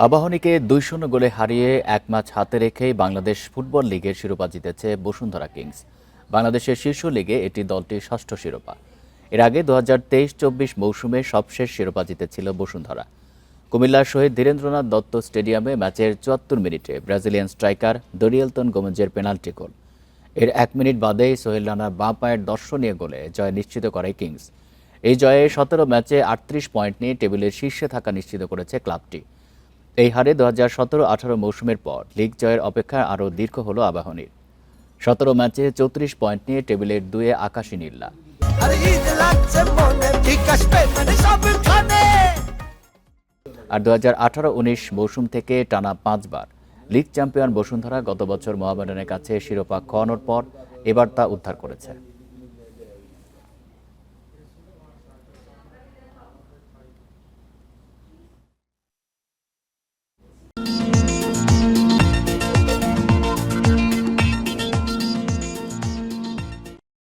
আবাহনীকে ২-০ গোলে হারিয়ে এক ম্যাচ হাতে রেখেই বাংলাদেশ ফুটবল লিগের শিরোপা জিতেছে বসুন্ধরা কিংস। বাংলাদেশের শীর্ষ লিগে এটি দলটির ষষ্ঠ শিরোপা। এর আগে ২০২৩-২৪ মৌসুমে সবশেষ শিরোপা জিতেছিল বসুন্ধরা। কুমিল্লার শহীদ ধীরেন্দ্রনাথ দত্ত স্টেডিয়ামে ম্যাচের ৭৪ মিনিটে ব্রাজিলিয়ান স্ট্রাইকার দরিয়েলতন গোমেজের পেনাল্টি গোল। এর ১ মিনিট বাদেই সোহেল রানার বাঁ পায়ের দর্শনীয় গোলে জয় নিশ্চিত করে কিংস। এই জয়ে ১৭ ম্যাচে ৩৮ পয়েন্ট নিয়ে টেবিলের শীর্ষে থাকা নিশ্চিত করেছে ক্লাবটি। এই হারে ২০১৭-১৮ মৌসুমের পর লিগ জয়ের অপেক্ষা আরও দীর্ঘ হলো আবাহনীর। ১৭ ম্যাচে ৩৪ পয়েন্ট নিয়ে টেবিলের ২-এ আকাশী নীলা। আর ২০১৮-১৯ মৌসুম থেকে টানা ৫ বার লিগ চ্যাম্পিয়ন বসুন্ধরা গত বছর মোহামেডানের কাছে শিরোপা খোয়ানোর পর এবার তা উদ্ধার করেছে।